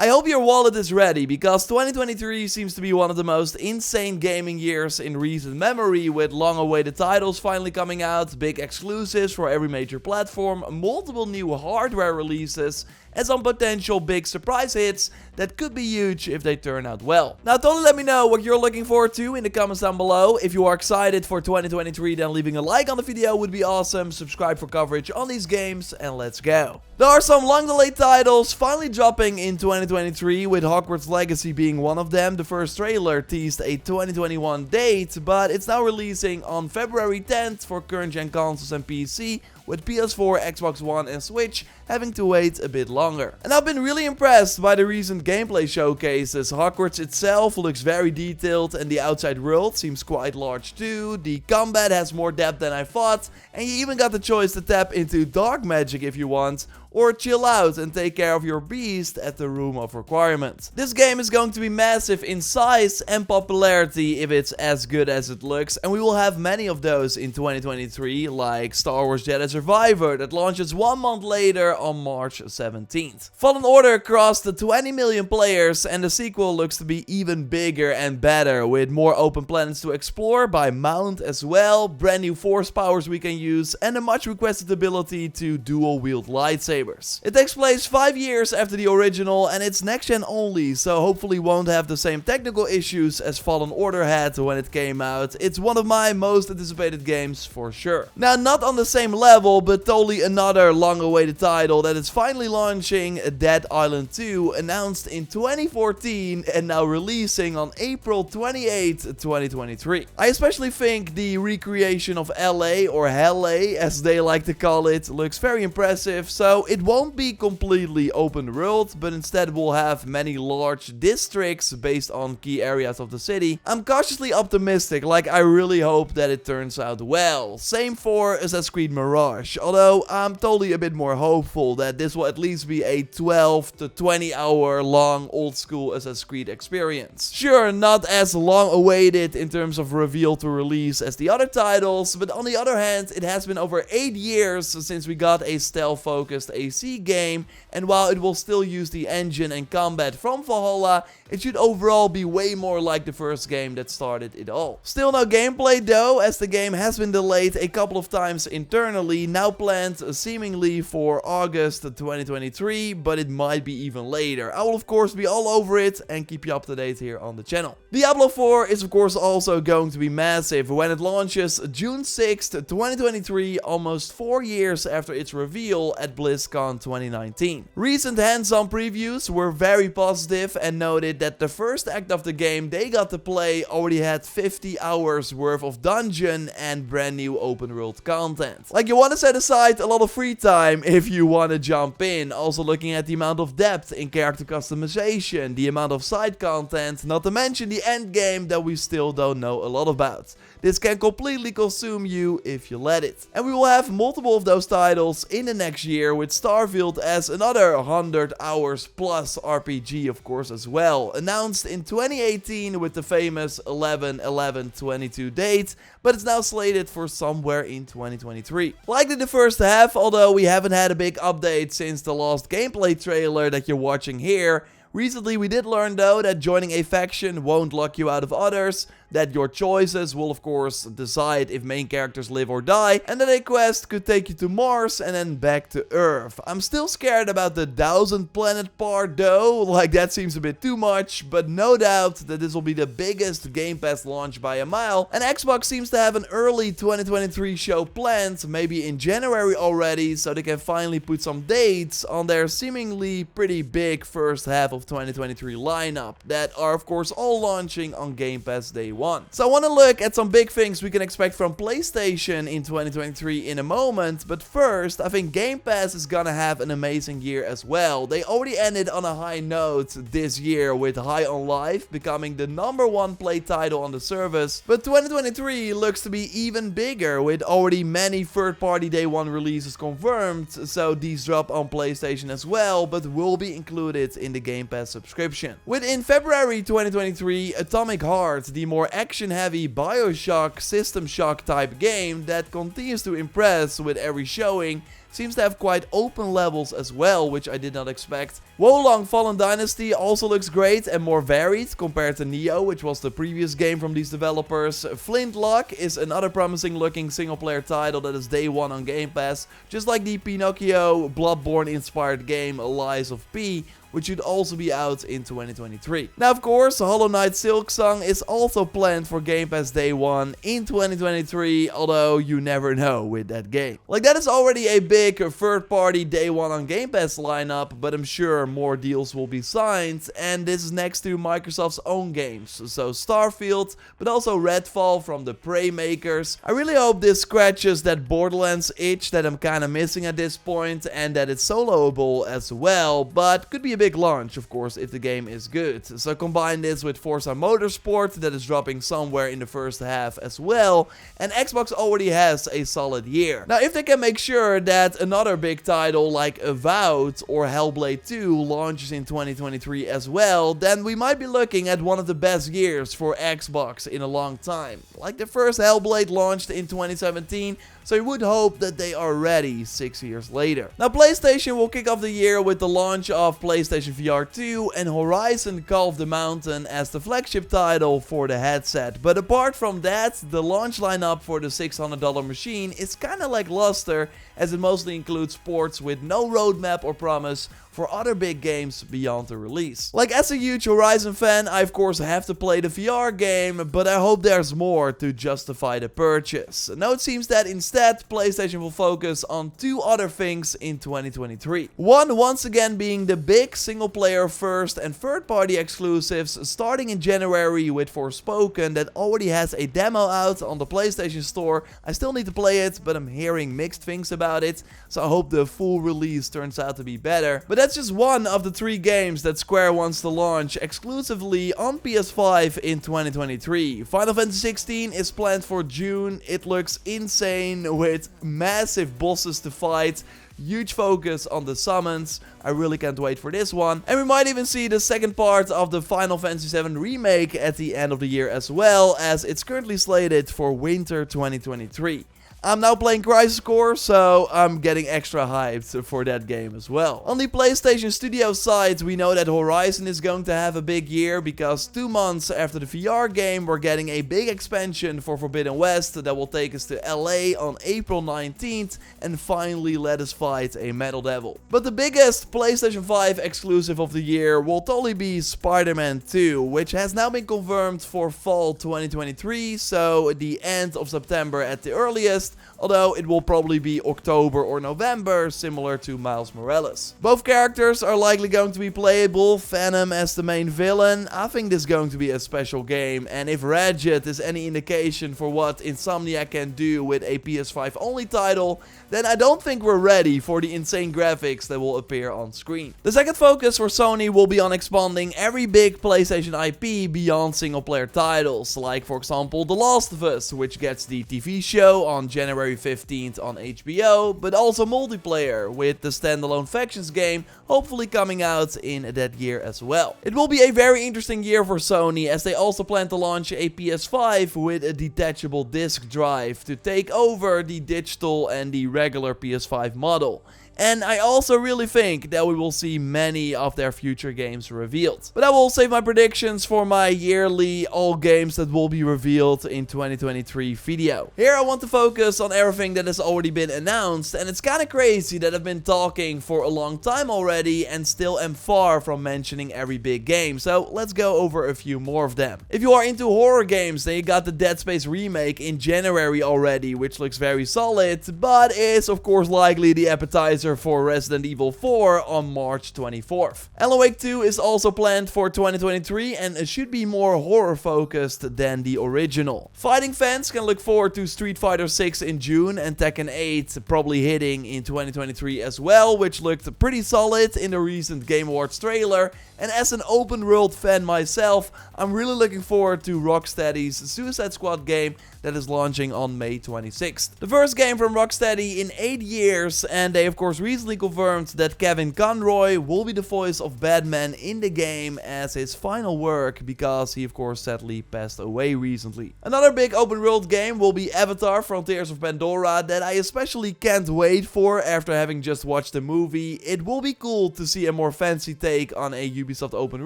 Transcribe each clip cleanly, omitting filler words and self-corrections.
I hope your wallet is ready, because 2023 seems to be one of the most insane gaming years in recent memory, with long-awaited titles finally coming out, big exclusives for every major platform, multiple new hardware releases, and some potential big surprise hits that could be huge if they turn out well. Now, totally let me know what you're looking forward to in the comments down below. If you are excited for 2023, then leaving a like on the video would be awesome. Subscribe for coverage on these games, and let's go. There are some long-delayed titles finally dropping in 2023, with Hogwarts Legacy being one of them. The first trailer teased a 2021 date, but it's now releasing on February 10th for current-gen consoles and PC, with PS4, Xbox One and Switch having to wait a bit longer. And I've been really impressed by the recent gameplay showcases. Hogwarts itself looks very detailed, and the outside world seems quite large too. The combat has more depth than I thought, and you even got the choice to tap into dark magic if you want, or chill out and take care of your beast at the Room of Requirement. This game is going to be massive in size and popularity if it's as good as it looks, and we will have many of those in 2023, like Star Wars Jedi Survivor that launches 1 month later on March 17th. Fallen Order crossed the 20 million players, and the sequel looks to be even bigger and better, with more open planets to explore by Mount as well, brand new force powers we can use, and a much requested ability to dual wield lightsabers. It takes place 5 years after the original, and it's next gen only, so hopefully won't have the same technical issues as Fallen Order had when it came out. It's one of my most anticipated games for sure. Now, not on the same level, but totally another long-awaited title that is finally launching, Dead Island 2, announced in 2014 and now releasing on April 28, 2023. I especially think the recreation of LA, or Helle as they like to call it, looks very impressive, so it won't be completely open world, but instead we'll have many large districts based on key areas of the city. I'm cautiously optimistic, like I really hope that it turns out well. Same for Assassin's Creed Mirage, although I'm totally a bit more hopeful that this will at least be a 12 to 20 hour long old school Assassin's Creed experience. Sure, not as long awaited in terms of reveal to release as the other titles, but on the other hand, it has been over 8 years since we got a stealth focused AC game, and while it will still use the engine and combat from Valhalla, it should overall be way more like the first game that started it all. Still no gameplay though, as the game has been delayed a couple of times internally, now planned seemingly for August 2023, but it might be even later. I will of course be all over it and keep you up to date here on the channel. Diablo 4 is of course also going to be massive when it launches June 6th, 2023, almost 4 years after its reveal at BlizzCon 2019. Recent hands-on previews were very positive and noted that the first act of the game they got to play already had 50 hours worth of dungeon and brand new open world content. Like, you want to set aside a lot of free time if you want to jump in. Also looking at the amount of depth in character customization, the amount of side content, not to mention the end game that we still don't know a lot about. This can completely consume you if you let it. And we will have multiple of those titles in the next year, with Starfield as another 100 hours plus RPG of course as well. Announced in 2018 with the famous 11/11/22 date, but it's now slated for somewhere in 2023. Likely the first half, although we haven't had a big update since the last gameplay trailer that you're watching here. Recently we did learn though that joining a faction won't lock you out of others, that your choices will of course decide if main characters live or die, and that a quest could take you to Mars and then back to Earth. I'm still scared about the 1000 planet part though, like that seems a bit too much, but no doubt that this will be the biggest Game Pass launch by a mile, and Xbox seems to have an early 2023 show planned, maybe in January already, so they can finally put some dates on their seemingly pretty big first half of 2023 lineup that are of course all launching on Game Pass day one. So I want to look at some big things we can expect from PlayStation in 2023 in a moment, but first I think Game Pass is gonna have an amazing year as well. They already ended on a high note this year with High on Life becoming the #1 play title on the service, but 2023 looks to be even bigger with already many third-party day one releases confirmed, so these drop on PlayStation as well, but will be included in the Game Pass subscription. Within February 2023, Atomic Heart, the more more action-heavy BioShock, System Shock type game that continues to impress with every showing. Seems to have quite open levels as well, which I did not expect. Wukong Fallen Dynasty also looks great and more varied compared to Neo, which was the previous game from these developers. Flintlock is another promising looking single player title that is day one on Game Pass, just like the Pinocchio Bloodborne inspired game Lies of P, which should also be out in 2023. Now, of course, Hollow Knight Silksong is also planned for Game Pass Day 1 in 2023, although you never know with that game. Like, that is already a big third-party Day 1 on Game Pass lineup, but I'm sure more deals will be signed, and this is next to Microsoft's own games, so Starfield, but also Redfall from the Prey makers. I really hope this scratches that Borderlands itch that I'm kinda missing at this point, and that it's soloable as well, but could be a big launch, of course, if the game is good. So combine this with Forza Motorsport that is dropping somewhere in the first half as well, and Xbox already has a solid year. Now, if they can make sure that another big title like Avowed or Hellblade 2 launches in 2023 as well, then we might be looking at one of the best years for Xbox in a long time. Like the first Hellblade launched in 2017, so you would hope that they are ready 6 years later. Now, PlayStation will kick off the year with the launch of PlayStation VR 2 and Horizon Call of the Mountain as the flagship title for the headset. But apart from that, the launch lineup for the $600 machine is kinda lackluster, as it mostly includes ports with no roadmap or promise for other big games beyond the release. Like, as a huge Horizon fan, I of course have to play the VR game, but I hope there's more to justify the purchase. Now it seems that instead, PlayStation will focus on two other things in 2023. One, once again, being the big single-player first and third-party exclusives, starting in January with Forspoken that already has a demo out on the PlayStation Store. I still need to play it, but I'm hearing mixed things about it, so I hope the full release turns out to be better. But that's just one of the 3 games that Square wants to launch exclusively on PS5 in 2023. Final Fantasy 16 is planned for June. It looks insane with massive bosses to fight. Huge focus on the summons. I really can't wait for this one. And we might even see the second part of the Final Fantasy 7 remake at the end of the year as well, as it's currently slated for winter 2023. I'm now playing Crisis Core, so I'm getting extra hyped for that game as well. On the PlayStation Studios side, we know that Horizon is going to have a big year, because 2 months after the VR game, we're getting a big expansion for Forbidden West that will take us to LA on April 19th and finally let us fight a Metal Devil. But the biggest PlayStation 5 exclusive of the year will totally be Spiderman 2, which has now been confirmed for fall 2023, so the end of September at the earliest. Although it will probably be October or November, similar to Miles Morales. Both characters are likely going to be playable, Venom as the main villain. I think this is going to be a special game, and if Ratchet is any indication for what Insomniac can do with a PS5 only title, then I don't think we're ready for the insane graphics that will appear on screen. The second focus for Sony will be on expanding every big PlayStation IP beyond single player titles, like for example The Last of Us, which gets the TV show on January 15th on HBO, but also multiplayer with the standalone Factions game hopefully coming out in that year as well. It will be a very interesting year for Sony, as they also plan to launch a PS5 with a detachable disc drive to take over the digital and the regular PS5 model. And I also really think that we will see many of their future games revealed. But I will save my predictions for my yearly all games that will be revealed in 2023 video. Here I want to focus on everything that has already been announced, and it's kinda crazy that I've been talking for a long time already and still am far from mentioning every big game, so let's go over a few more of them. If you are into horror games, then you got the Dead Space remake in January already, which looks very solid, but is of course likely the appetizer for Resident Evil 4 on March 24th. Alan Wake 2 is also planned for 2023 and it should be more horror focused than the original. Fighting fans can look forward to Street Fighter 6 in June and Tekken 8 probably hitting in 2023 as well, which looked pretty solid in the recent Game Awards trailer. And as an open world fan myself, I'm really looking forward to Rocksteady's Suicide Squad game that is launching on May 26th. The first game from Rocksteady in 8 years, and they of course course recently confirmed that Kevin Conroy will be the voice of Batman in the game as his final work, because he of course sadly passed away recently. Another big open world game will be Avatar: Frontiers of Pandora, that I especially can't wait for after having just watched the movie. It will be cool to see a more fancy take on a Ubisoft open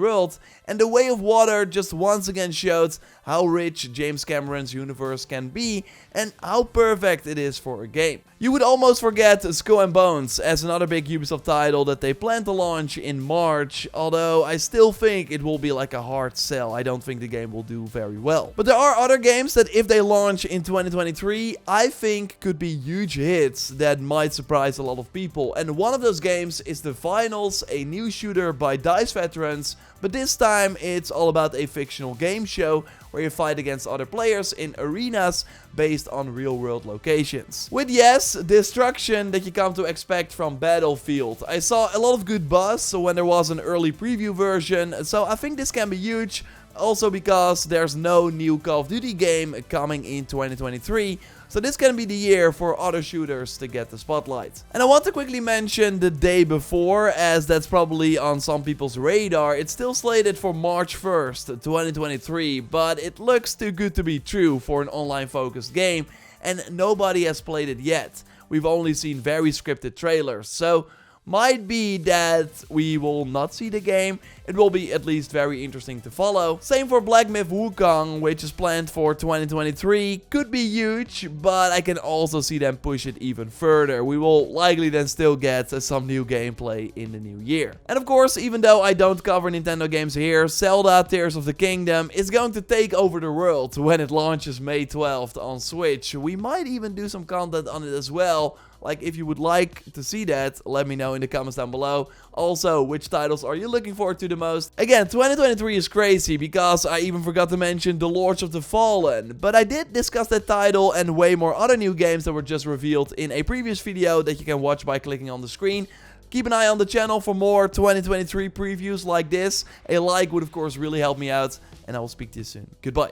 world, and The Way of Water just once again showed how rich James Cameron's universe can be and how perfect it is for a game. You would almost forget Skull and Bones as another big Ubisoft title that they plan to launch in March, although I still think it will be like a hard sell. I don't think the game will do very well. But there are other games that if they launch in 2023, I think could be huge hits that might surprise a lot of people. And one of those games is The Finals, a new shooter by DICE veterans, but this time it's all about a fictional game show where you fight against other players in arenas based on real-world locations. With, yes, destruction that you come to expect from Battlefield. I saw a lot of good buzz when there was an early preview version, so I think this can be huge. Also because there's no new Call of Duty game coming in 2023, so this can be the year for other shooters to get the spotlight. And I want to quickly mention the day before, as that's probably on some people's radar. It's still slated for March 1st, 2023, but it looks too good to be true for an online focused game, and nobody has played it yet. We've only seen very scripted trailers, so might be that we will not see the game. It will be at least very interesting to follow. Same for Black Myth Wukong, which is planned for 2023. Could be huge, but I can also see them push it even further. We will likely then still get some new gameplay in the new year. And of course, even though I don't cover Nintendo games here, Zelda Tears of the Kingdom is going to take over the world when it launches May 12th on Switch. We might even do some content on it as well. Like, if you would like to see that, let me know in the comments down below. Also, which titles are you looking forward to the most? Again, 2023 is crazy because I even forgot to mention The Lords of the Fallen. But I did discuss that title and way more other new games that were just revealed in a previous video that you can watch by clicking on the screen. Keep an eye on the channel for more 2023 previews like this. A like would of course really help me out, and I will speak to you soon. Goodbye.